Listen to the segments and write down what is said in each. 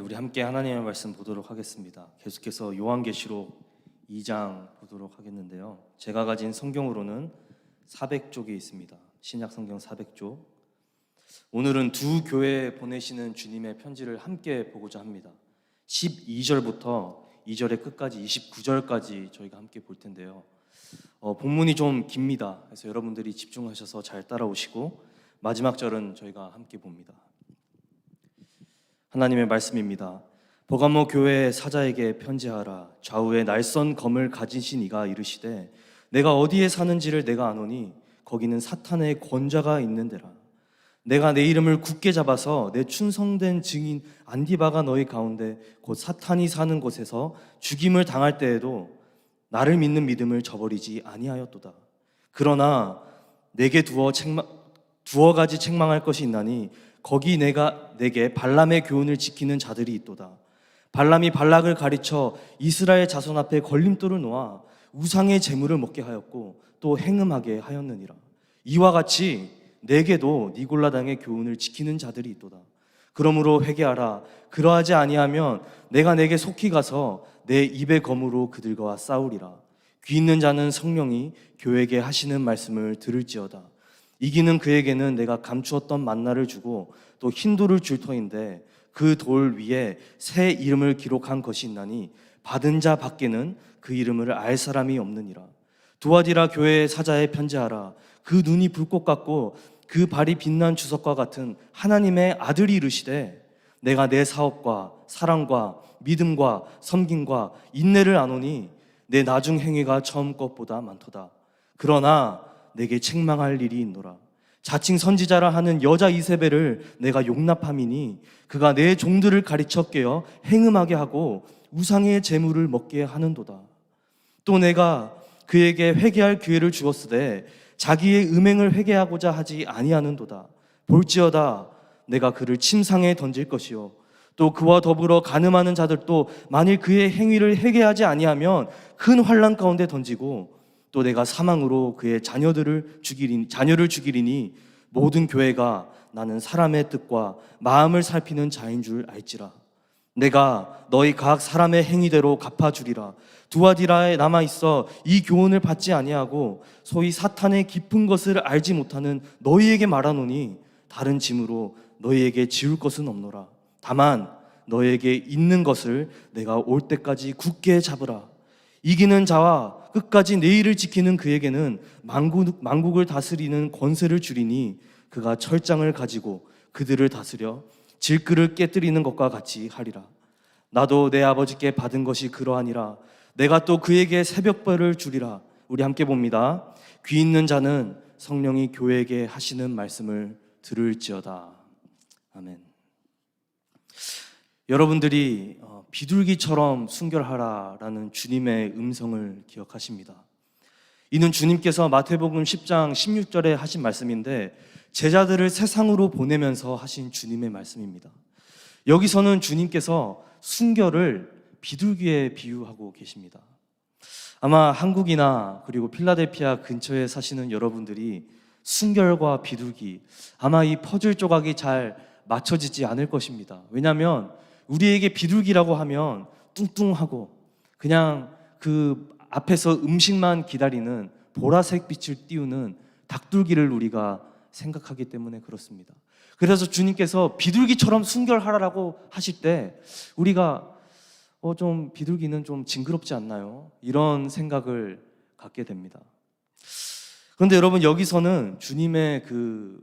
우리 함께 하나님의 말씀 보도록 하겠습니다. 계속해서 요한계시록 2장 보도록 하겠는데요. 제가 가진 성경으로는 400쪽이 있습니다. 신약 성경 400쪽. 오늘은 두 교회에 보내시는 주님의 편지를 함께 보고자 합니다. 12절부터 2절의 끝까지 29절까지 저희가 함께 볼 텐데요. 본문이 좀 깁니다. 그래서 여러분들이 집중하셔서 잘 따라오시고 마지막 절은 저희가 함께 봅니다. 하나님의 말씀입니다. 버가모 교회의 사자에게 편지하라. 좌우에 날선 검을 가지신 이가 이르시되 내가 어디에 사는지를 내가 아노니 거기는 사탄의 권좌가 있는 데라. 내가 내 이름을 굳게 잡아서 내 충성된 증인 안디바가 너희 가운데 곧 사탄이 사는 곳에서 죽임을 당할 때에도 나를 믿는 믿음을 저버리지 아니하였도다. 그러나 내게 두어 가지 책망할 것이 있나니 거기 내게 발람의 교훈을 지키는 자들이 있도다. 발람이 발락을 가르쳐 이스라엘 자손 앞에 걸림돌을 놓아 우상의 재물을 먹게 하였고 또 행음하게 하였느니라. 이와 같이 내게도 니골라당의 교훈을 지키는 자들이 있도다. 그러므로 회개하라. 그러하지 아니하면 내가 내게 속히 가서 내 입의 검으로 그들과 싸우리라. 귀 있는 자는 성령이 교회에게 하시는 말씀을 들을지어다. 이기는 그에게는 내가 감추었던 만나를 주고 또 흰 돌을 줄 터인데 그 돌 위에 새 이름을 기록한 것이 있나니 받은 자 밖에는 그 이름을 알 사람이 없느니라. 두아디라 교회의 사자에 편지하라. 그 눈이 불꽃 같고 그 발이 빛난 주석과 같은 하나님의 아들이 이르시되 내가 내 사업과 사랑과 믿음과 섬김과 인내를 아노니 내 나중 행위가 처음 것보다 많도다. 그러나 내게 책망할 일이 있노라. 자칭 선지자라 하는 여자 이세벨을 내가 용납함이니 그가 내 종들을 가르쳐 깨어 행음하게 하고 우상의 재물을 먹게 하는도다. 또 내가 그에게 회개할 기회를 주었으되 자기의 음행을 회개하고자 하지 아니하는도다. 볼지어다 내가 그를 침상에 던질 것이요 또 그와 더불어 간음하는 자들도 만일 그의 행위를 회개하지 아니하면 큰 환난 가운데 던지고 또 내가 사망으로 그의 자녀를 죽이리니 모든 교회가 나는 사람의 뜻과 마음을 살피는 자인 줄 알지라. 내가 너희 각 사람의 행위대로 갚아주리라. 두아디라에 남아있어 이 교훈을 받지 아니하고 소위 사탄의 깊은 것을 알지 못하는 너희에게 말하노니 다른 짐으로 너희에게 지울 것은 없노라. 다만 너희에게 있는 것을 내가 올 때까지 굳게 잡으라. 이기는 자와 끝까지 내 일을 지키는 그에게는 만국을 다스리는 권세를 주리니 그가 철장을 가지고 그들을 다스려 질그를 깨뜨리는 것과 같이 하리라. 나도 내 아버지께 받은 것이 그러하니라. 내가 또 그에게 새벽별을 주리라. 우리 함께 봅니다. 귀 있는 자는 성령이 교회에게 하시는 말씀을 들을지어다. 아멘. 여러분들이 비둘기처럼 순결하라라는 주님의 음성을 기억하십니다. 이는 주님께서 마태복음 10장 16절에 하신 말씀인데 제자들을 세상으로 보내면서 하신 주님의 말씀입니다. 여기서는 주님께서 순결을 비둘기에 비유하고 계십니다. 아마 한국이나 그리고 필라델피아 근처에 사시는 여러분들이 순결과 비둘기, 아마 이 퍼즐 조각이 잘 맞춰지지 않을 것입니다. 왜냐하면 우리에게 비둘기라고 하면 뚱뚱하고 그냥 그 앞에서 음식만 기다리는 보라색 빛을 띄우는 닭둘기를 우리가 생각하기 때문에 그렇습니다. 그래서 주님께서 비둘기처럼 순결하라고 하실 때 우리가 좀 비둘기는 좀 징그럽지 않나요? 이런 생각을 갖게 됩니다. 그런데 여러분 여기서는 주님의 그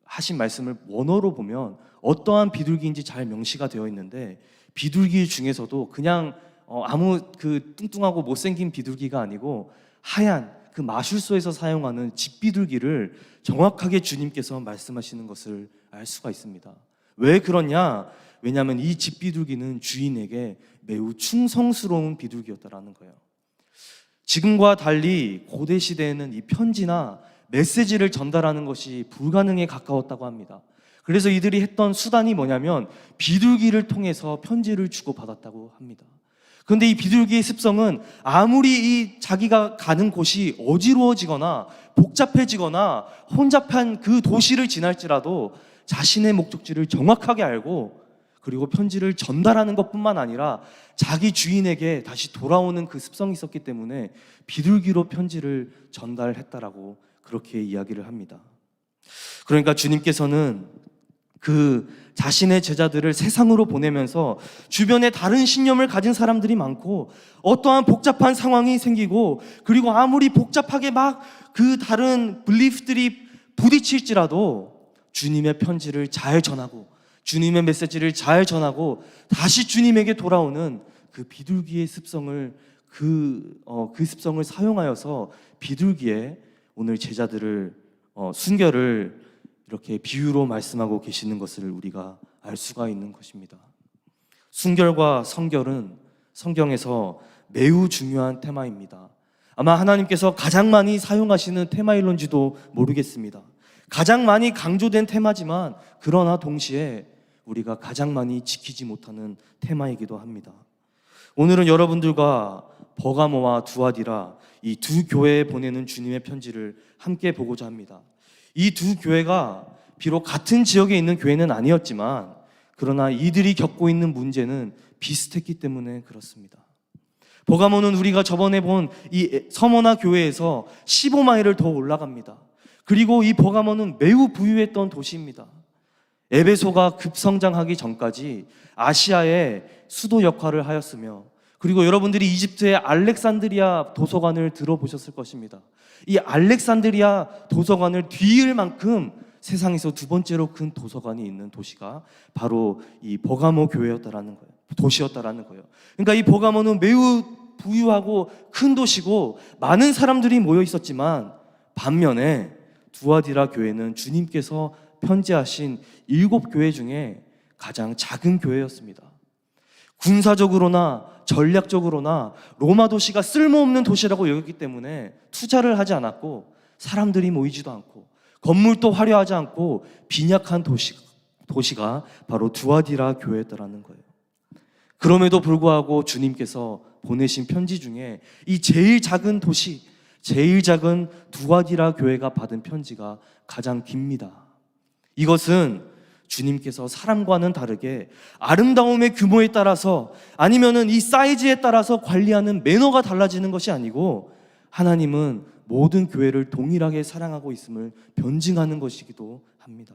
하신 말씀을 원어로 보면 어떠한 비둘기인지 잘 명시가 되어 있는데 비둘기 중에서도 그냥 아무 그 뚱뚱하고 못생긴 비둘기가 아니고 하얀 그 마술소에서 사용하는 집비둘기를 정확하게 주님께서 말씀하시는 것을 알 수가 있습니다. 왜 그러냐? 왜냐하면 이 집비둘기는 주인에게 매우 충성스러운 비둘기였다라는 거예요. 지금과 달리 고대 시대에는 이 편지나 메시지를 전달하는 것이 불가능에 가까웠다고 합니다. 그래서 이들이 했던 수단이 뭐냐면 비둘기를 통해서 편지를 주고받았다고 합니다. 그런데 이 비둘기의 습성은 아무리 이 자기가 가는 곳이 어지러워지거나 복잡해지거나 혼잡한 그 도시를 지날지라도 자신의 목적지를 정확하게 알고 그리고 편지를 전달하는 것뿐만 아니라 자기 주인에게 다시 돌아오는 그 습성이 있었기 때문에 비둘기로 편지를 전달했다라고 그렇게 이야기를 합니다. 그러니까 주님께서는 그 자신의 제자들을 세상으로 보내면서 주변에 다른 신념을 가진 사람들이 많고 어떠한 복잡한 상황이 생기고 그리고 아무리 복잡하게 막 그 다른 빌리프들이 부딪힐지라도 주님의 편지를 잘 전하고 주님의 메시지를 잘 전하고 다시 주님에게 돌아오는 그 비둘기의 습성을 그 습성을 사용하여서 비둘기에 오늘 제자들을 순결을 이렇게 비유로 말씀하고 계시는 것을 우리가 알 수가 있는 것입니다. 순결과 성결은 성경에서 매우 중요한 테마입니다. 아마 하나님께서 가장 많이 사용하시는 테마일런지도 모르겠습니다. 가장 많이 강조된 테마지만 그러나 동시에 우리가 가장 많이 지키지 못하는 테마이기도 합니다. 오늘은 여러분들과 버가모와 두아디라 이 두 교회에 보내는 주님의 편지를 함께 보고자 합니다. 이 두 교회가 비록 같은 지역에 있는 교회는 아니었지만 그러나 이들이 겪고 있는 문제는 비슷했기 때문에 그렇습니다. 버가모는 우리가 저번에 본 이 서머나 교회에서 15마일을 더 올라갑니다. 그리고 이 버가모는 매우 부유했던 도시입니다. 에베소가 급성장하기 전까지 아시아의 수도 역할을 하였으며 그리고 여러분들이 이집트의 알렉산드리아 도서관을 들어보셨을 것입니다. 이 알렉산드리아 도서관을 뒤을 만큼 세상에서 두 번째로 큰 도서관이 있는 도시가 바로 이 버가모 교회였다라는 거예요. 도시였다라는 거예요. 그러니까 이 버가모는 매우 부유하고 큰 도시고 많은 사람들이 모여 있었지만 반면에 두아디라 교회는 주님께서 편지하신 7교회 중에 가장 작은 교회였습니다. 군사적으로나 전략적으로나 로마 도시가 쓸모없는 도시라고 여겼기 때문에 투자를 하지 않았고 사람들이 모이지도 않고 건물도 화려하지 않고 빈약한 도시가 바로 두아디라 교회였다라는 거예요. 그럼에도 불구하고 주님께서 보내신 편지 중에 이 제일 작은 도시, 제일 작은 두아디라 교회가 받은 편지가 가장 깁니다. 이것은 주님께서 사람과는 다르게 아름다움의 규모에 따라서 아니면은 이 사이즈에 따라서 관리하는 매너가 달라지는 것이 아니고 하나님은 모든 교회를 동일하게 사랑하고 있음을 변증하는 것이기도 합니다.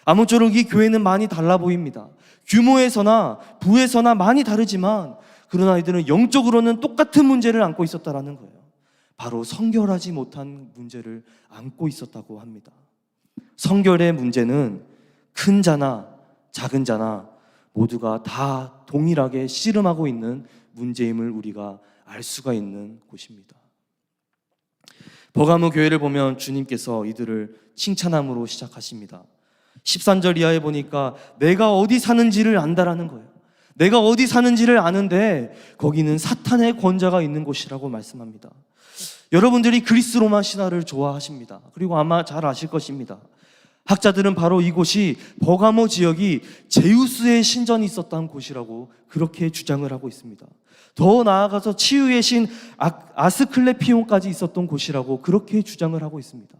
아무쪼록 이 교회는 많이 달라 보입니다. 규모에서나 부에서나 많이 다르지만 그러나 이들은 영적으로는 똑같은 문제를 안고 있었다라는 거예요. 바로 성결하지 못한 문제를 안고 있었다고 합니다. 성결의 문제는 큰 자나 작은 자나 모두가 다 동일하게 씨름하고 있는 문제임을 우리가 알 수가 있는 곳입니다. 버가모 교회를 보면 주님께서 이들을 칭찬함으로 시작하십니다. 13절 이하에 보니까 내가 어디 사는지를 안다라는 거예요. 내가 어디 사는지를 아는데 거기는 사탄의 권자가 있는 곳이라고 말씀합니다. 여러분들이 그리스 로마 신화를 좋아하십니다. 그리고 아마 잘 아실 것입니다. 학자들은 바로 이곳이 버가모 지역이 제우스의 신전이 있었던 곳이라고 그렇게 주장을 하고 있습니다. 더 나아가서 치유의 신 아스클레피온까지 있었던 곳이라고 그렇게 주장을 하고 있습니다.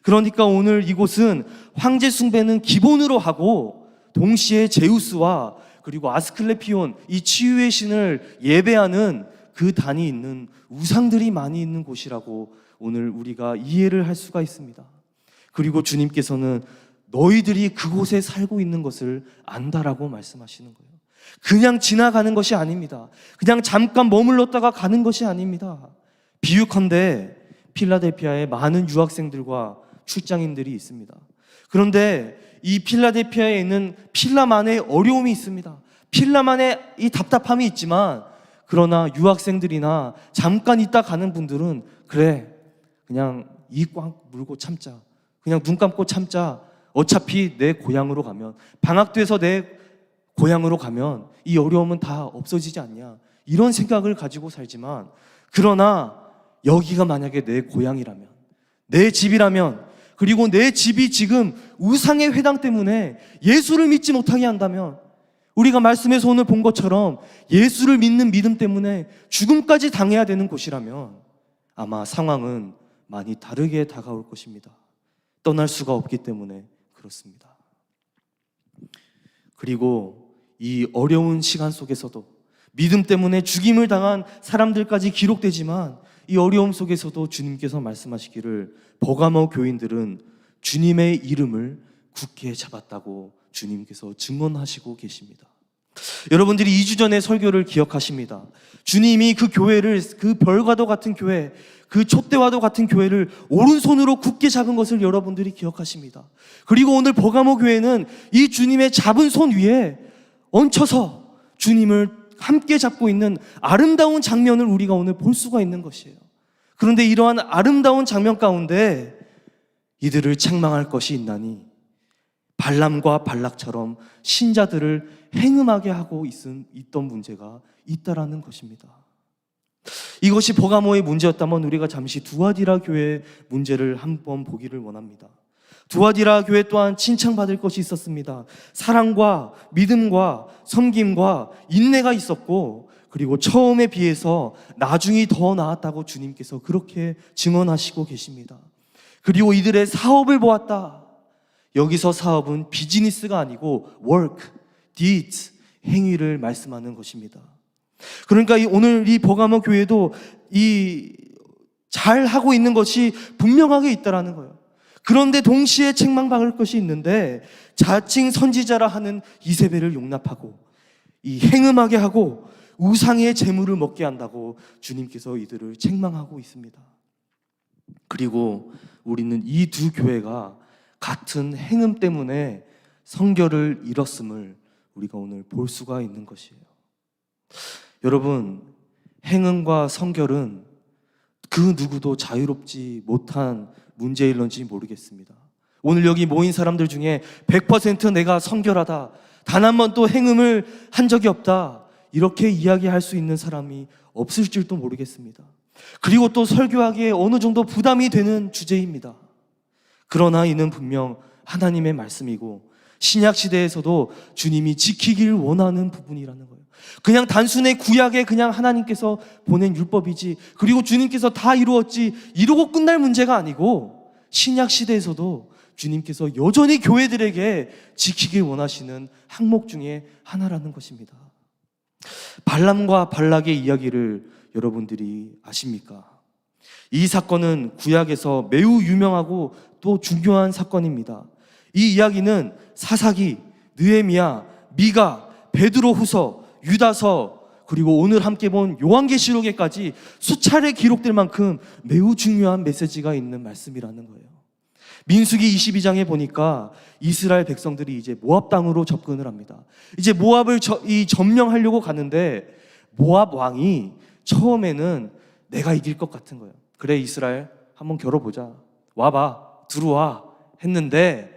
그러니까 오늘 이곳은 황제 숭배는 기본으로 하고 동시에 제우스와 그리고 아스클레피온 이 치유의 신을 예배하는 그 단이 있는 우상들이 많이 있는 곳이라고 오늘 우리가 이해를 할 수가 있습니다. 그리고 주님께서는 너희들이 그곳에 살고 있는 것을 안다라고 말씀하시는 거예요. 그냥 지나가는 것이 아닙니다. 그냥 잠깐 머물렀다가 가는 것이 아닙니다. 비유컨대 필라델피아에 많은 유학생들과 출장인들이 있습니다. 그런데 이 필라델피아에 있는 필라만의 어려움이 있습니다. 필라만의 이 답답함이 있지만 그러나 유학생들이나 잠깐 있다 가는 분들은 그래 그냥 입 꽉 물고 참자. 그냥 눈 감고 참자. 어차피 내 고향으로 가면 방학돼서 내 고향으로 가면 이 어려움은 다 없어지지 않냐. 이런 생각을 가지고 살지만 그러나 여기가 만약에 내 고향이라면 내 집이라면 그리고 내 집이 지금 우상의 회당 때문에 예수를 믿지 못하게 한다면 우리가 말씀에서 오늘 본 것처럼 예수를 믿는 믿음 때문에 죽음까지 당해야 되는 곳이라면 아마 상황은 많이 다르게 다가올 것입니다. 떠날 수가 없기 때문에 그렇습니다. 그리고 이 어려운 시간 속에서도 믿음 때문에 죽임을 당한 사람들까지 기록되지만 이 어려움 속에서도 주님께서 말씀하시기를 버가모 교인들은 주님의 이름을 굳게 잡았다고 주님께서 증언하시고 계십니다. 여러분들이 2주 전에 설교를 기억하십니다. 주님이 그 교회를, 그 별과도 같은 교회, 그 촛대와도 같은 교회를 오른손으로 굳게 잡은 것을 여러분들이 기억하십니다. 그리고 오늘 버가모 교회는 이 주님의 잡은 손 위에 얹혀서 주님을 함께 잡고 있는 아름다운 장면을 우리가 오늘 볼 수가 있는 것이에요. 그런데 이러한 아름다운 장면 가운데 이들을 책망할 것이 있나니 발람과 발락처럼 신자들을 행음하게 하고 있던 문제가 있다라는 것입니다. 이것이 버가모의 문제였다면 우리가 잠시 두아디라 교회의 문제를 한번 보기를 원합니다. 두아디라 교회 또한 칭찬받을 것이 있었습니다. 사랑과 믿음과 섬김과 인내가 있었고, 그리고 처음에 비해서 나중이 더 나았다고 주님께서 그렇게 증언하시고 계십니다. 그리고 이들의 사업을 보았다. 여기서 사업은 비즈니스가 아니고 work, deeds, 행위를 말씀하는 것입니다. 그러니까 오늘 이 버가모 교회도 잘 하고 있는 것이 분명하게 있다라는 거예요. 그런데 동시에 책망받을 것이 있는데 자칭 선지자라 하는 이세벨을 용납하고 이 행음하게 하고 우상의 재물을 먹게 한다고 주님께서 이들을 책망하고 있습니다. 그리고 우리는 이 두 교회가 같은 행음 때문에 성결을 잃었음을 우리가 오늘 볼 수가 있는 것이에요. 여러분, 행음과 성결은 그 누구도 자유롭지 못한 문제일런지 모르겠습니다. 오늘 여기 모인 사람들 중에 100% 내가 성결하다, 단 한 번도 행음을 한 적이 없다, 이렇게 이야기할 수 있는 사람이 없을지도 모르겠습니다. 그리고 또 설교하기에 어느 정도 부담이 되는 주제입니다. 그러나 이는 분명 하나님의 말씀이고 신약 시대에서도 주님이 지키길 원하는 부분이라는 거예요. 그냥 단순히 구약에 그냥 하나님께서 보낸 율법이지, 그리고 주님께서 다 이루었지, 이루고 끝날 문제가 아니고 신약 시대에서도 주님께서 여전히 교회들에게 지키길 원하시는 항목 중에 하나라는 것입니다. 발람과 발락의 이야기를 여러분들이 아십니까? 이 사건은 구약에서 매우 유명하고 또 중요한 사건입니다. 이 이야기는 사사기, 느헤미야, 미가, 베드로후서, 유다서, 그리고 오늘 함께 본 요한계시록에까지 수차례 기록될 만큼 매우 중요한 메시지가 있는 말씀이라는 거예요. 민수기 22장에 보니까 이스라엘 백성들이 이제 모압 땅으로 접근을 합니다. 이제 모압을 점령하려고 가는데 모압 왕이 처음에는 내가 이길 것 같은 거예요. 그래, 이스라엘 한번 겨뤄보자, 와봐, 들어와 했는데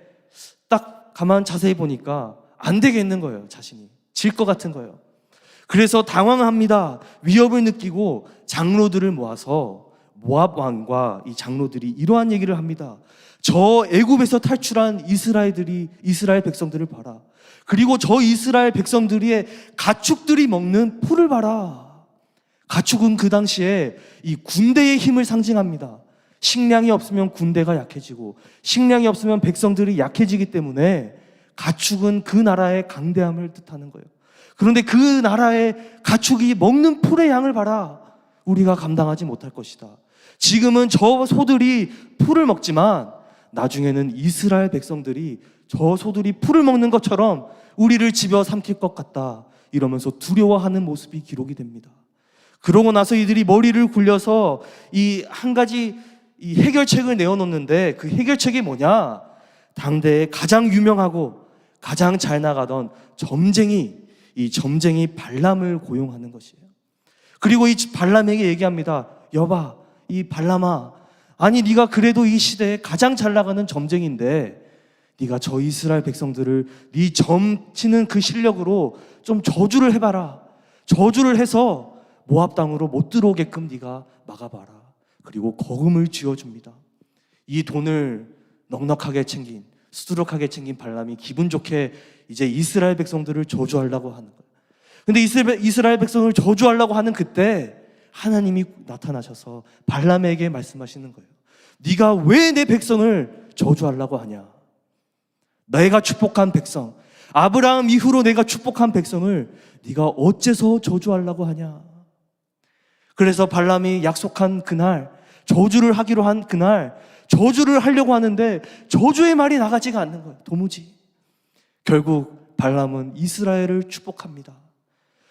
딱 가만 자세히 보니까 안 되겠는 거예요. 자신이 질 것 같은 거예요. 그래서 당황합니다. 위협을 느끼고 장로들을 모아서 모압 왕과 이 장로들이 이러한 얘기를 합니다. 저 애굽에서 탈출한 이스라엘 백성들을 봐라. 그리고 저 이스라엘 백성들의 가축들이 먹는 풀을 봐라. 가축은 그 당시에 이 군대의 힘을 상징합니다. 식량이 없으면 군대가 약해지고 식량이 없으면 백성들이 약해지기 때문에 가축은 그 나라의 강대함을 뜻하는 거예요. 그런데 그 나라의 가축이 먹는 풀의 양을 봐라. 우리가 감당하지 못할 것이다. 지금은 저 소들이 풀을 먹지만 나중에는 이스라엘 백성들이 저 소들이 풀을 먹는 것처럼 우리를 집어 삼킬 것 같다, 이러면서 두려워하는 모습이 기록이 됩니다. 그러고 나서 이들이 머리를 굴려서 이 한 가지 이 해결책을 내어놓는데 그 해결책이 뭐냐? 당대에 가장 유명하고 가장 잘 나가던 이 점쟁이 발람을 고용하는 것이에요. 그리고 이 발람에게 얘기합니다. 여봐, 이 발람아, 아니 네가 그래도 이 시대에 가장 잘 나가는 점쟁인데 네가 저 이스라엘 백성들을 네 점치는 그 실력으로 좀 저주를 해봐라. 저주를 해서 모압 땅으로 못 들어오게끔 네가 막아봐라. 그리고 거금을 쥐어줍니다. 이 돈을 넉넉하게 챙긴, 수두룩하게 챙긴 발람이 기분 좋게 이제 이스라엘 백성들을 저주하려고 하는 거예요. 근데 이스라엘 백성을 저주하려고 하는 그때 하나님이 나타나셔서 발람에게 말씀하시는 거예요. 네가 왜 내 백성을 저주하려고 하냐? 내가 축복한 백성, 아브라함 이후로 내가 축복한 백성을 네가 어째서 저주하려고 하냐. 그래서 발람이 약속한 그날, 저주를 하기로 한 그날 저주를 하려고 하는데 저주의 말이 나가지가 않는 거예요. 도무지. 결국 발람은 이스라엘을 축복합니다.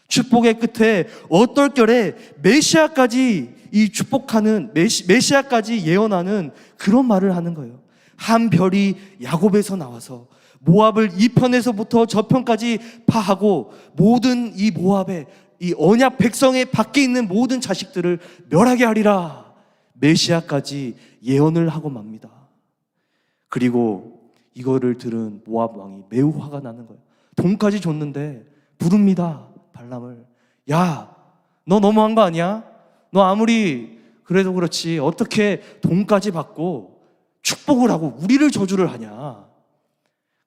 축복의 끝에 어떨결에 메시아까지 이 축복하는 메시아까지 예언하는 그런 말을 하는 거예요. 한 별이 야곱에서 나와서 모압을 이 편에서부터 저 편까지 파하고 모든 이 모압의 이 언약 백성의 밖에 있는 모든 자식들을 멸하게 하리라. 메시아까지 예언을 하고 맙니다. 그리고 이거를 들은 모압 왕이 매우 화가 나는 거예요. 돈까지 줬는데 부릅니다. 발람을. 야, 너 너무한 거 아니야? 너 아무리 그래도 그렇지 어떻게 돈까지 받고 축복을 하고 우리를 저주를 하냐.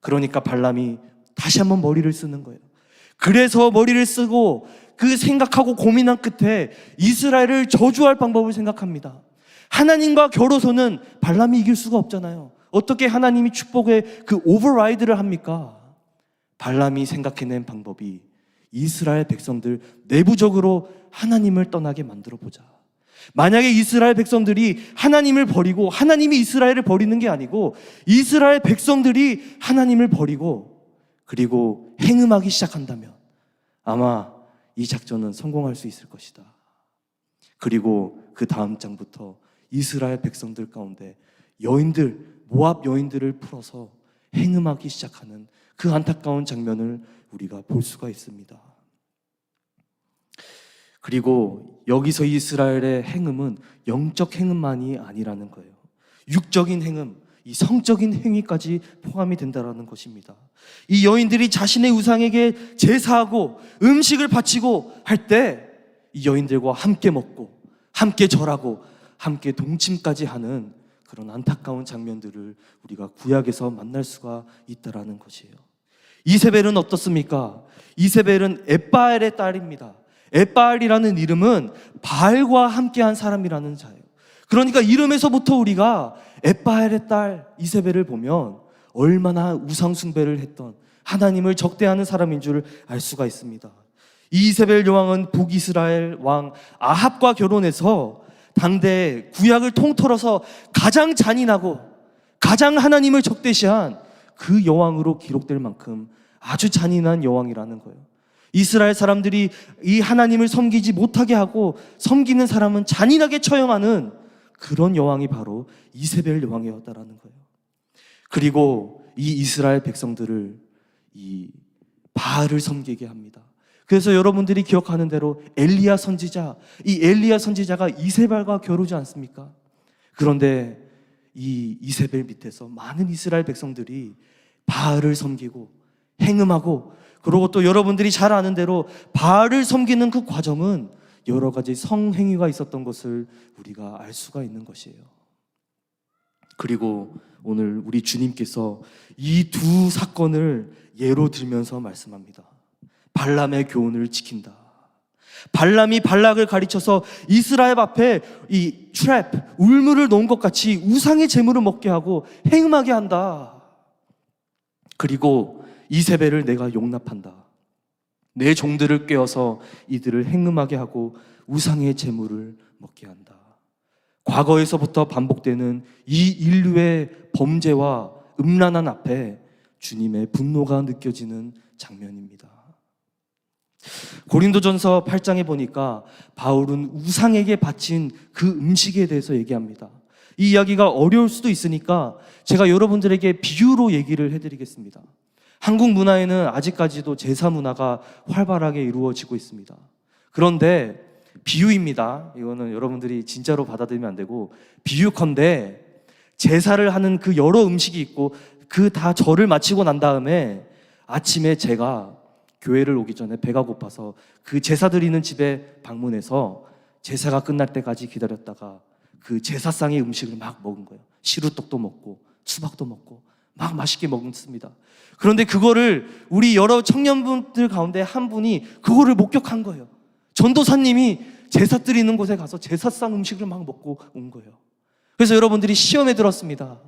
그러니까 발람이 다시 한번 머리를 쓰는 거예요. 그래서 머리를 쓰고 그 생각하고 고민한 끝에 이스라엘을 저주할 방법을 생각합니다. 하나님과 겨뤄서는 발람이 이길 수가 없잖아요. 어떻게 하나님이 축복의 그 오버라이드를 합니까? 발람이 생각해낸 방법이 이스라엘 백성들 내부적으로 하나님을 떠나게 만들어 보자. 만약에 이스라엘 백성들이 하나님을 버리고 하나님이 이스라엘을 버리는 게 아니고 이스라엘 백성들이 하나님을 버리고 그리고 행음하기 시작한다면 아마 이 작전은 성공할 수 있을 것이다. 그리고 그 다음 장부터 이스라엘 백성들 가운데 여인들, 모압 여인들을 풀어서 행음하기 시작하는 그 안타까운 장면을 우리가 볼 수가 있습니다. 그리고 여기서 이스라엘의 행음은 영적 행음만이 아니라는 거예요. 육적인 행음, 이 성적인 행위까지 포함이 된다는 것입니다. 이 여인들이 자신의 우상에게 제사하고 음식을 바치고 할 때 이 여인들과 함께 먹고 함께 절하고 함께 동침까지 하는 그런 안타까운 장면들을 우리가 구약에서 만날 수가 있다는 것이에요. 이세벨은 어떻습니까? 이세벨은 엣바엘의 딸입니다. 엣바엘이라는 이름은 바알과 함께한 사람이라는 자예요. 그러니까 이름에서부터 우리가 엣바엘의 딸 이세벨을 보면 얼마나 우상 숭배를 했던 하나님을 적대하는 사람인 줄 알 수가 있습니다. 이세벨 여왕은 북이스라엘 왕 아합과 결혼해서 당대 구약을 통틀어서 가장 잔인하고 가장 하나님을 적대시한 그 여왕으로 기록될 만큼 아주 잔인한 여왕이라는 거예요. 이스라엘 사람들이 이 하나님을 섬기지 못하게 하고 섬기는 사람은 잔인하게 처형하는 그런 여왕이 바로 이세벨 여왕이었다라는 거예요. 그리고 이 이스라엘 백성들을 이 바알을 섬기게 합니다. 그래서 여러분들이 기억하는 대로 엘리야 선지자, 이 엘리야 선지자가 이세벨과 겨루지 않습니까? 그런데 이 이세벨 밑에서 많은 이스라엘 백성들이 바알을 섬기고 행음하고, 그리고 또 여러분들이 잘 아는 대로 바알을 섬기는 그 과정은 여러 가지 성행위가 있었던 것을 우리가 알 수가 있는 것이에요. 그리고 오늘 우리 주님께서 이 두 사건을 예로 들면서 말씀합니다. 발람의 교훈을 지킨다. 발람이 발락을 가르쳐서 이스라엘 앞에 이 트랩, 울무를 놓은 것 같이 우상의 재물을 먹게 하고 행음하게 한다. 그리고 이세벨을 내가 용납한다. 내 종들을 꿰어서 이들을 행음하게 하고 우상의 재물을 먹게 한다. 과거에서부터 반복되는 이 인류의 범죄와 음란한 앞에 주님의 분노가 느껴지는 장면입니다. 고린도전서 8장에 보니까 바울은 우상에게 바친 그 음식에 대해서 얘기합니다. 이 이야기가 어려울 수도 있으니까 제가 여러분들에게 비유로 얘기를 해드리겠습니다. 한국 문화에는 아직까지도 제사 문화가 활발하게 이루어지고 있습니다. 그런데 비유입니다. 이거는 여러분들이 진짜로 받아들이면 안 되고, 비유컨대 제사를 하는 그 여러 음식이 있고 그 다 절을 마치고 난 다음에 아침에 제가 교회를 오기 전에 배가 고파서 그 제사 드리는 집에 방문해서 제사가 끝날 때까지 기다렸다가 그 제사상의 음식을 막 먹은 거예요. 시루떡도 먹고 수박도 먹고 막 맛있게 먹습니다. 그런데 그거를 우리 여러 청년분들 가운데 한 분이 그거를 목격한 거예요. 전도사님이 제사 드리는 곳에 가서 제사상 음식을 막 먹고 온 거예요. 그래서 여러분들이 시험에 들었습니다.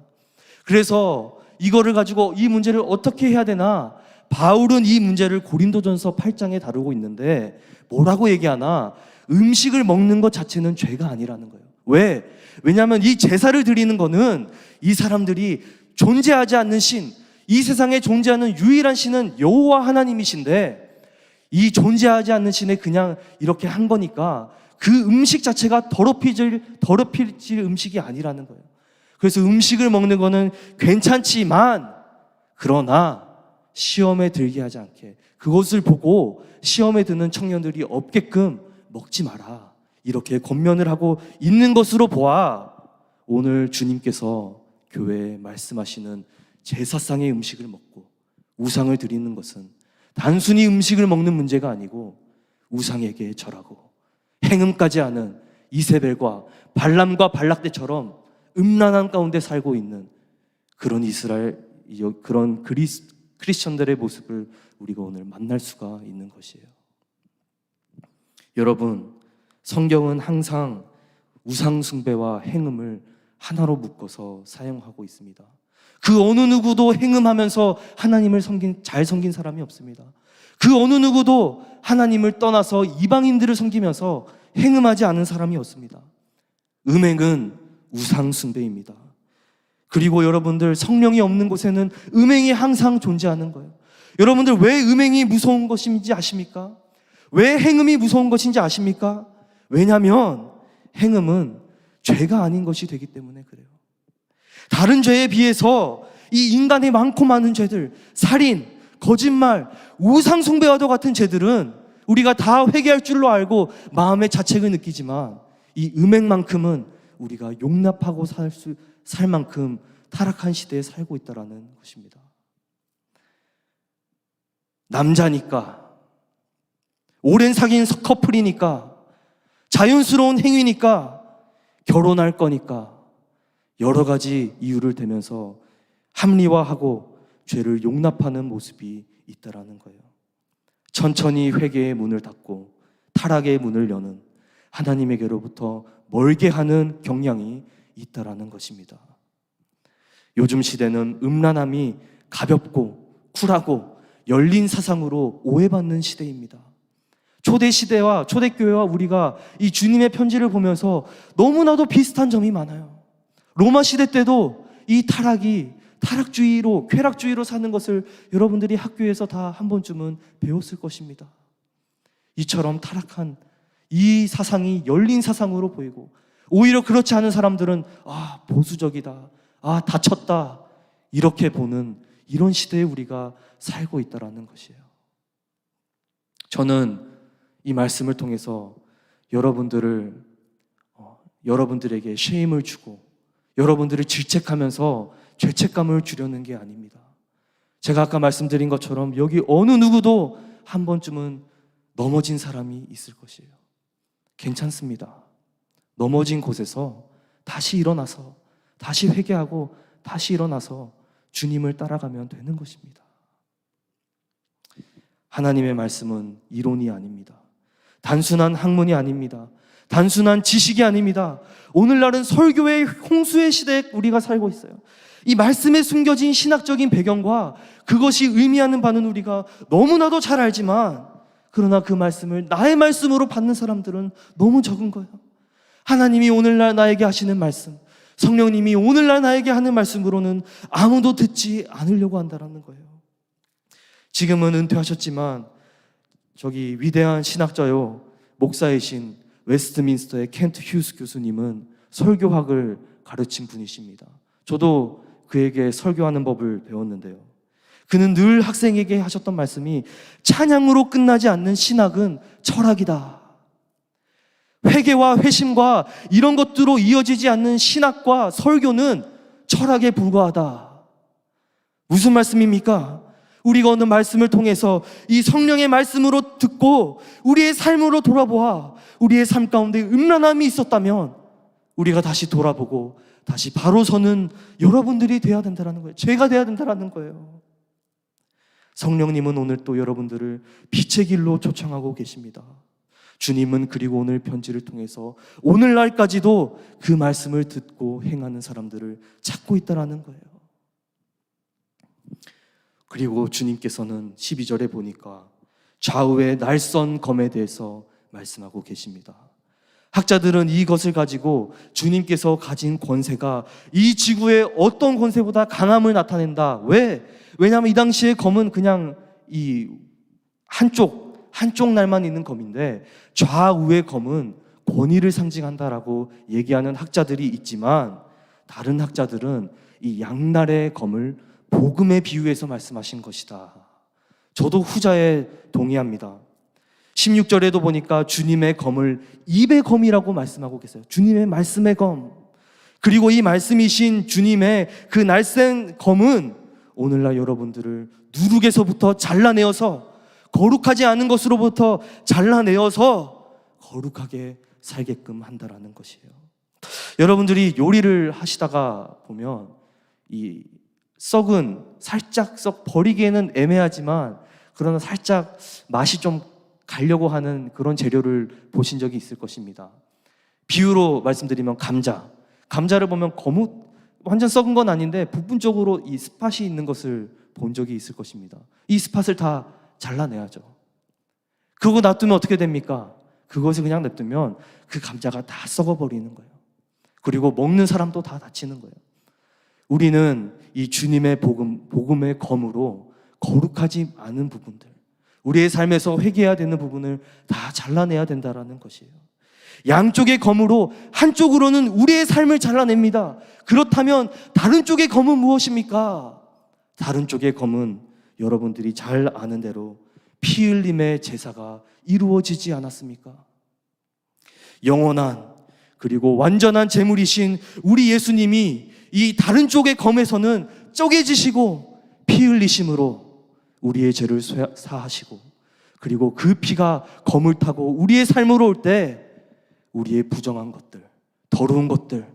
그래서 이거를 가지고 이 문제를 어떻게 해야 되나 바울은 이 문제를 고린도전서 8장에 다루고 있는데 뭐라고 얘기하나? 음식을 먹는 것 자체는 죄가 아니라는 거예요. 왜? 왜냐하면 이 제사를 드리는 거는 이 사람들이 존재하지 않는 신, 이 세상에 존재하는 유일한 신은 여호와 하나님이신데 이 존재하지 않는 신에 그냥 이렇게 한 거니까 그 음식 자체가 더럽힐 음식이 아니라는 거예요. 그래서 음식을 먹는 거는 괜찮지만 그러나 시험에 들게 하지 않게, 그것을 보고 시험에 드는 청년들이 없게끔 먹지 마라, 이렇게 권면을 하고 있는 것으로 보아 오늘 주님께서 교회에 말씀하시는 제사상의 음식을 먹고 우상을 드리는 것은 단순히 음식을 먹는 문제가 아니고 우상에게 절하고 행음까지 하는 이세벨과 발람과 발락대처럼 음란한 가운데 살고 있는 그런 그런 크리스천들의 모습을 우리가 오늘 만날 수가 있는 것이에요. 여러분, 성경은 항상 우상 숭배와 행음을 하나로 묶어서 사용하고 있습니다. 그 어느 누구도 행음하면서 하나님을 잘 섬긴 사람이 없습니다. 그 어느 누구도 하나님을 떠나서 이방인들을 섬기면서 행음하지 않은 사람이 없습니다. 음행은 우상 숭배입니다. 그리고 여러분들, 성령이 없는 곳에는 음행이 항상 존재하는 거예요. 여러분들, 왜 음행이 무서운 것인지 아십니까? 왜 행음이 무서운 것인지 아십니까? 왜냐하면 행음은 죄가 아닌 것이 되기 때문에 그래요. 다른 죄에 비해서 이 인간의 많고 많은 죄들, 살인, 거짓말, 우상 숭배와도 같은 죄들은 우리가 다 회개할 줄로 알고 마음의 자책을 느끼지만 이 음행만큼은 우리가 용납하고 살 만큼 타락한 시대에 살고 있다는 것입니다. 남자니까, 오랜 사귄 커플이니까, 자연스러운 행위니까, 결혼할 거니까 여러 가지 이유를 대면서 합리화하고 죄를 용납하는 모습이 있다라는 거예요. 천천히 회개의 문을 닫고 타락의 문을 여는 하나님에게로부터 멀게 하는 경향이 있다라는 것입니다. 요즘 시대는 음란함이 가볍고 쿨하고 열린 사상으로 오해받는 시대입니다. 초대시대와 초대교회와 우리가 이 주님의 편지를 보면서 너무나도 비슷한 점이 많아요. 로마 시대 때도 이 타락주의로, 쾌락주의로 사는 것을 여러분들이 학교에서 다 한 번쯤은 배웠을 것입니다. 이처럼 타락한 이 사상이 열린 사상으로 보이고, 오히려 그렇지 않은 사람들은 보수적이다, 다쳤다, 이렇게 보는 이런 시대에 우리가 살고 있다는 것이에요. 저는 이 말씀을 통해서 여러분들에게 쉐임을 주고 여러분들을 질책하면서 죄책감을 주려는 게 아닙니다. 제가 아까 말씀드린 것처럼 여기 어느 누구도 한 번쯤은 넘어진 사람이 있을 것이에요. 괜찮습니다. 넘어진 곳에서 다시 일어나서 다시 회개하고 다시 일어나서 주님을 따라가면 되는 것입니다. 하나님의 말씀은 이론이 아닙니다. 단순한 학문이 아닙니다. 단순한 지식이 아닙니다. 오늘날은 설교의 홍수의 시대에 우리가 살고 있어요. 이 말씀에 숨겨진 신학적인 배경과 그것이 의미하는 바는 우리가 너무나도 잘 알지만, 그러나 그 말씀을 나의 말씀으로 받는 사람들은 너무 적은 거예요. 하나님이 오늘날 나에게 하시는 말씀, 성령님이 오늘날 나에게 하는 말씀으로는 아무도 듣지 않으려고 한다는 거예요. 지금은 은퇴하셨지만 저기 위대한 신학자요 목사이신 웨스트민스터의 켄트 휴스 교수님은 설교학을 가르친 분이십니다. 저도 그에게 설교하는 법을 배웠는데요, 그는 늘 학생에게 하셨던 말씀이 찬양으로 끝나지 않는 신학은 철학이다. 회개와 회심과 이런 것들로 이어지지 않는 신학과 설교는 철학에 불과하다. 무슨 말씀입니까? 우리가 어느 말씀을 통해서 이 성령의 말씀으로 듣고 우리의 삶으로 돌아보아 우리의 삶 가운데 음란함이 있었다면 우리가 다시 돌아보고 다시 바로 서는 여러분들이 돼야 된다는 거예요. 죄가 돼야 된다는 거예요. 성령님은 오늘 또 여러분들을 빛의 길로 초청하고 계십니다. 주님은 그리고 오늘 편지를 통해서 오늘날까지도 그 말씀을 듣고 행하는 사람들을 찾고 있다는 거예요. 그리고 주님께서는 12절에 보니까 좌우의 날선 검에 대해서 말씀하고 계십니다. 학자들은 이것을 가지고 주님께서 가진 권세가 이 지구의 어떤 권세보다 강함을 나타낸다. 왜? 왜냐하면 이 당시의 검은 그냥 이 한쪽 날만 있는 검인데 좌우의 검은 권위를 상징한다라고 얘기하는 학자들이 있지만, 다른 학자들은 이 양날의 검을 복음에 비유해서 말씀하신 것이다. 저도 후자에 동의합니다. 16절에도 보니까 주님의 검을 입의 검이라고 말씀하고 계세요. 주님의 말씀의 검. 그리고 이 말씀이신 주님의 그 날쌘 검은 오늘날 여러분들을 누룩에서부터 잘라내어서, 거룩하지 않은 것으로부터 잘라내어서 거룩하게 살게끔 한다라는 것이에요. 여러분들이 요리를 하시다가 보면 이 썩은, 살짝 썩 버리기에는 애매하지만 그러나 살짝 맛이 좀 가려고 하는 그런 재료를 보신 적이 있을 것입니다. 비유로 말씀드리면 감자를 보면 완전 썩은 건 아닌데 부분적으로 이 스팟이 있는 것을 본 적이 있을 것입니다. 이 스팟을 다 잘라내야죠. 그거 놔두면 어떻게 됩니까? 그것을 그냥 냅두면 그 감자가 다 썩어버리는 거예요. 그리고 먹는 사람도 다 다치는 거예요. 우리는 이 주님의 복음의 검으로 거룩하지 않은 부분들, 우리의 삶에서 회개해야 되는 부분을 다 잘라내야 된다는 것이에요. 양쪽의 검으로 한쪽으로는 우리의 삶을 잘라냅니다. 그렇다면 다른 쪽의 검은 무엇입니까? 다른 쪽의 검은 여러분들이 잘 아는 대로 피 흘림의 제사가 이루어지지 않았습니까? 영원한 그리고 완전한 제물이신 우리 예수님이 이 다른 쪽의 검에서는 쪼개지시고 피 흘리심으로 우리의 죄를 사하시고, 그리고 그 피가 검을 타고 우리의 삶으로 올 때 우리의 부정한 것들, 더러운 것들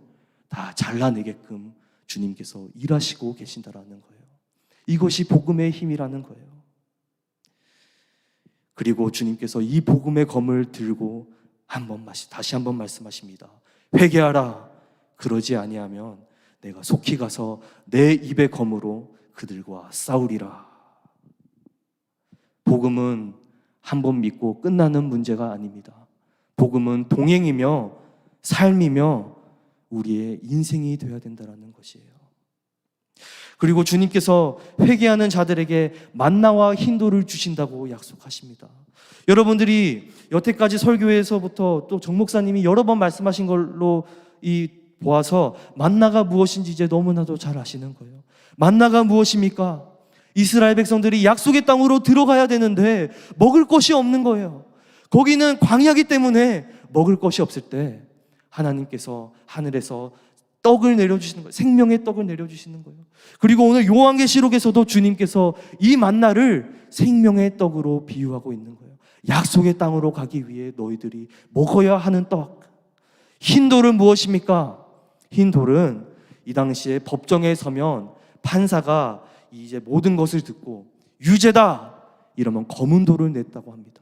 다 잘라내게끔 주님께서 일하시고 계신다라는 거예요. 이것이 복음의 힘이라는 거예요. 그리고 주님께서 이 복음의 검을 들고 다시 한번 말씀하십니다. 회개하라. 그러지 아니하면 내가 속히 가서 내 입의 검으로 그들과 싸우리라. 복음은 한 번 믿고 끝나는 문제가 아닙니다. 복음은 동행이며 삶이며 우리의 인생이 되어야 된다는 것이에요. 그리고 주님께서 회개하는 자들에게 만나와 흰돌을 주신다고 약속하십니다. 여러분들이 여태까지 설교에서부터 또 정 목사님이 여러 번 말씀하신 걸로 보아서 만나가 무엇인지 이제 너무나도 잘 아시는 거예요. 만나가 무엇입니까? 이스라엘 백성들이 약속의 땅으로 들어가야 되는데 먹을 것이 없는 거예요. 거기는 광야이기 때문에 먹을 것이 없을 때 하나님께서 하늘에서 떡을 내려주시는 거예요. 생명의 떡을 내려주시는 거예요. 그리고 오늘 요한계시록에서도 주님께서 이 만나를 생명의 떡으로 비유하고 있는 거예요. 약속의 땅으로 가기 위해 너희들이 먹어야 하는 떡. 흰돌은 무엇입니까? 흰돌은 이 당시에 법정에 서면 판사가 이제 모든 것을 듣고 유죄다 이러면 검은 돌을 냈다고 합니다.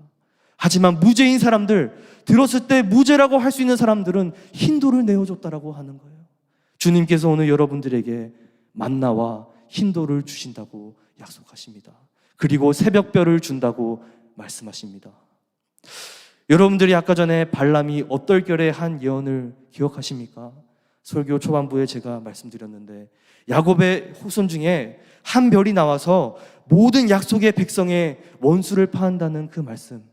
하지만 무죄인 사람들, 들었을 때 무죄라고 할 수 있는 사람들은 흰돌을 내어줬다라고 하는 거예요. 주님께서 오늘 여러분들에게 만나와 흰돌을 주신다고 약속하십니다. 그리고 새벽별을 준다고 말씀하십니다. 여러분들이 아까 전에 발람이 어떨결에 한 예언을 기억하십니까? 설교 초반부에 제가 말씀드렸는데 야곱의 후손 중에 한 별이 나와서 모든 약속의 백성의 원수를 파한다는 그 말씀.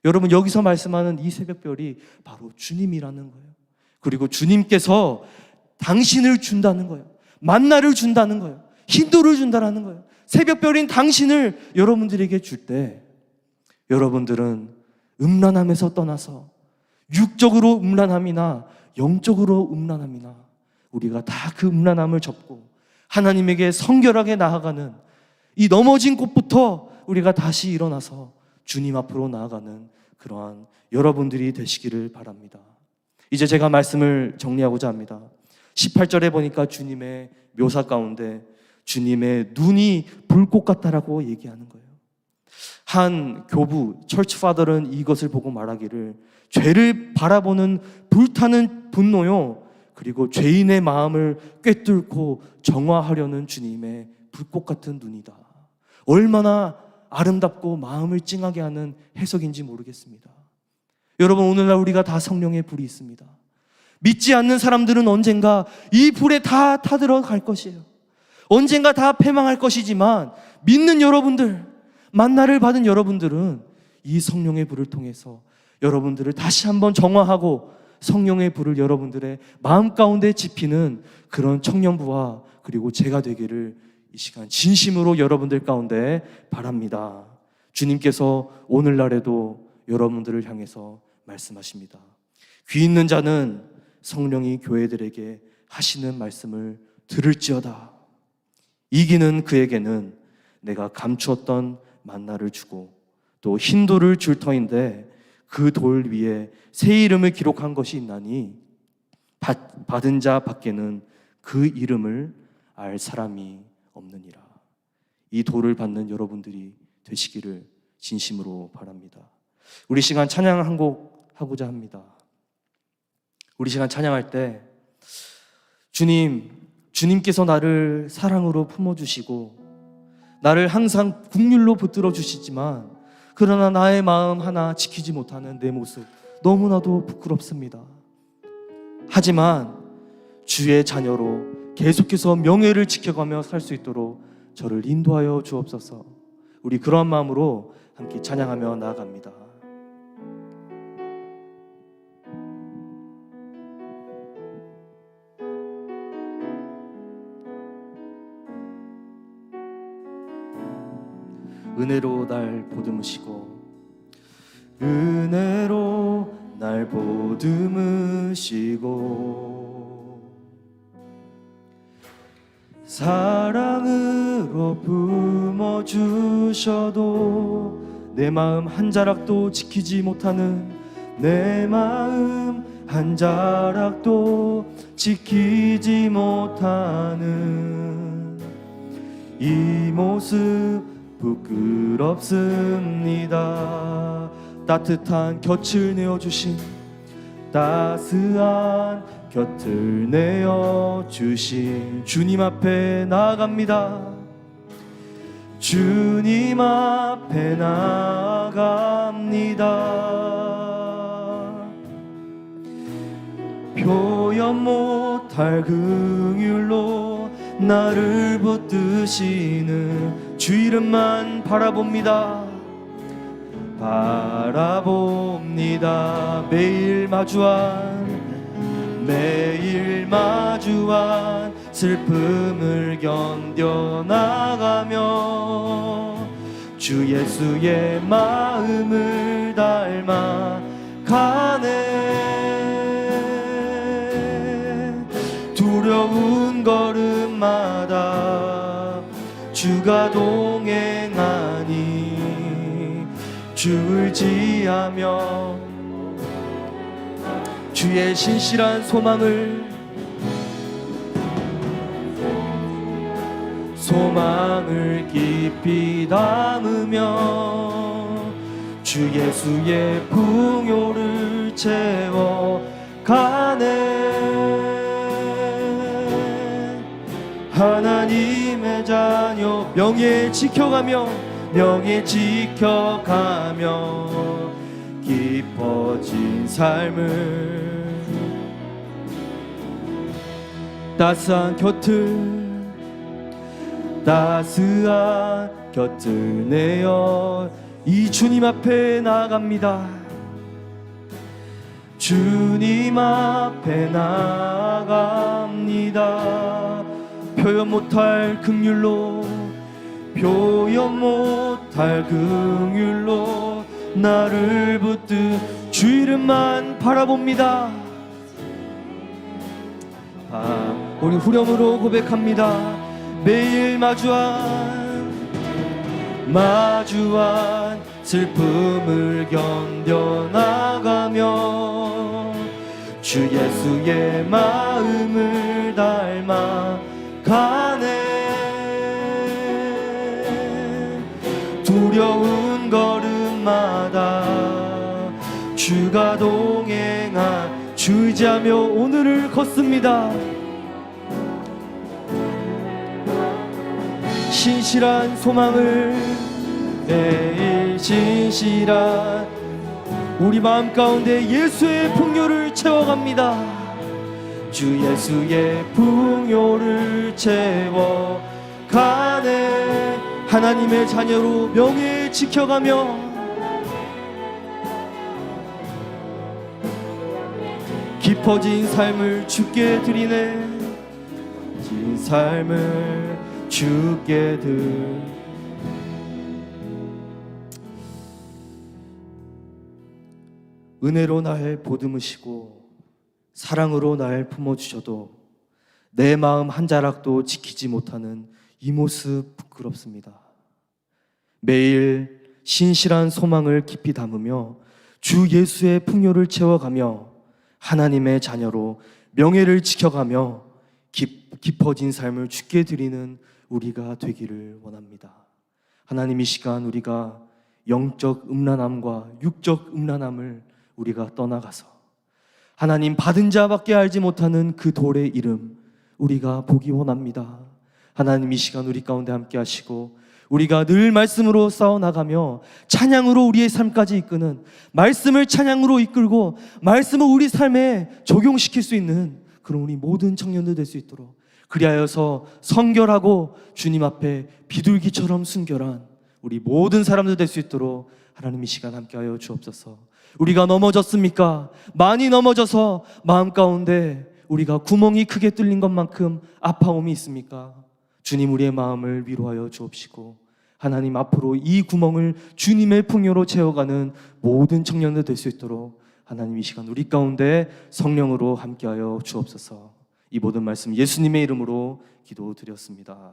여러분, 여기서 말씀하는 이 새벽별이 바로 주님이라는 거예요. 그리고 주님께서 당신을 준다는 거예요. 만나를 준다는 거예요. 흰돌을 준다는 거예요. 새벽별인 당신을 여러분들에게 줄 때 여러분들은 음란함에서 떠나서 육적으로 음란함이나 영적으로 음란함이나 우리가 다 그 음란함을 접고 하나님에게 성결하게 나아가는 이 넘어진 곳부터 우리가 다시 일어나서 주님 앞으로 나아가는 그러한 여러분들이 되시기를 바랍니다. 이제 제가 말씀을 정리하고자 합니다. 18절에 보니까 주님의 묘사 가운데 주님의 눈이 불꽃 같다라고 얘기하는 거예요. 한 교부, 철치 파더는 이것을 보고 말하기를 죄를 바라보는 불타는 분노요, 그리고 죄인의 마음을 꿰뚫고 정화하려는 주님의 불꽃 같은 눈이다. 얼마나 아름답고 마음을 찡하게 하는 해석인지 모르겠습니다. 여러분, 오늘날 우리가 다 성령의 불이 있습니다. 믿지 않는 사람들은 언젠가 이 불에 다 타들어갈 것이에요. 언젠가 다 패망할 것이지만 믿는 여러분들, 만나를 받은 여러분들은 이 성령의 불을 통해서 여러분들을 다시 한번 정화하고 성령의 불을 여러분들의 마음 가운데 지피는 그런 청년부와 그리고 제가 되기를 이 시간 진심으로 여러분들 가운데 바랍니다. 주님께서 오늘날에도 여러분들을 향해서 말씀하십니다. 귀 있는 자는 성령이 교회들에게 하시는 말씀을 들을지어다. 이기는 그에게는 내가 감추었던 만나를 주고 또 흰 돌을 줄 터인데 그 돌 위에 새 이름을 기록한 것이 있나니 받은 자 밖에는 그 이름을 알 사람이 없느니라. 이 돌을 받는 여러분들이 되시기를 진심으로 바랍니다. 우리 시간 찬양 한 곡 하고자 합니다. 우리 시간 찬양할 때 주님께서 나를 사랑으로 품어주시고 나를 항상 국률로 붙들어 주시지만 그러나 나의 마음 하나 지키지 못하는 내 모습 너무나도 부끄럽습니다. 하지만 주의 자녀로 계속해서 명예를 지켜가며 살 수 있도록 저를 인도하여 주옵소서. 우리 그러한 마음으로 함께 찬양하며 나아갑니다. 은혜로 날 보듬으시고 은혜로 날 보듬으시고 사랑으로 품어주셔도 내 마음 한 자락도 지키지 못하는 내 마음 한 자락도 지키지 못하는 이 모습 부끄럽습니다. 따뜻한 곁을 내어주신 따스한 곁을 내어주신 주님 앞에 나아갑니다. 주님 앞에 나아갑니다. 표현 못할 긍휼로 나를 붙드시는 주 이름만 바라봅니다. 바라봅니다. 매일 마주한 슬픔을 견뎌나가며 주 예수의 마음을 닮아 가네. 두려운 걸음마다 주가 동행하니 주를 지하며 주의 신실한 소망을 깊이 담으며 주 예수의 풍요를 채워가네. 하나님의 자녀 명예 지켜가며 깊어진 삶을 따스한 곁을 내어 이 주님 앞에 나아갑니다. 주님 앞에 나아갑니다. 표현 못할 긍휼로 나를 붙드 주 이름만 바라봅니다. 우리 후렴으로 고백합니다. 매일 마주한 슬픔을 견뎌나가며 주 예수의 마음을 닮아 가네. 두려운 걸음마다 주가 동행하 주 의지하며 오늘을 걷습니다. 신실한 소망을, 매일 신실한 우리 마음 가운데 예수의 풍요를 채워갑니다. 주 예수의 풍요를 채워가네. 하나님의 자녀로 명예 지켜가며 깊어진 삶을 주께 드리네. 진 삶을 주께 은혜로 날 보듬으시고 사랑으로 날 품어주셔도 내 마음 한 자락도 지키지 못하는 이 모습 부끄럽습니다. 매일 신실한 소망을 깊이 담으며 주 예수의 풍요를 채워가며 하나님의 자녀로 명예를 지켜가며 깊어진 삶을 주께 드리는 우리가 되기를 원합니다. 하나님, 이 시간 우리가 영적 음란함과 육적 음란함을 우리가 떠나가서 하나님 받은 자밖에 알지 못하는 그 돌의 이름 우리가 보기 원합니다. 하나님, 이 시간 우리 가운데 함께 하시고 우리가 늘 말씀으로 싸워나가며 찬양으로 우리의 삶까지 이끄는, 말씀을 찬양으로 이끌고 말씀을 우리 삶에 적용시킬 수 있는 그런 우리 모든 청년들 될 수 있도록, 그리하여서 성결하고 주님 앞에 비둘기처럼 순결한 우리 모든 사람들 될 수 있도록 하나님 이 시간 함께하여 주옵소서. 우리가 넘어졌습니까? 많이 넘어져서 마음 가운데 우리가 구멍이 크게 뚫린 것만큼 아파움이 있습니까? 주님, 우리의 마음을 위로하여 주옵시고 하나님, 앞으로 이 구멍을 주님의 풍요로 채워가는 모든 청년들 될 수 있도록 하나님 이 시간 우리 가운데 성령으로 함께하여 주옵소서. 이 모든 말씀 예수님의 이름으로 기도드렸습니다.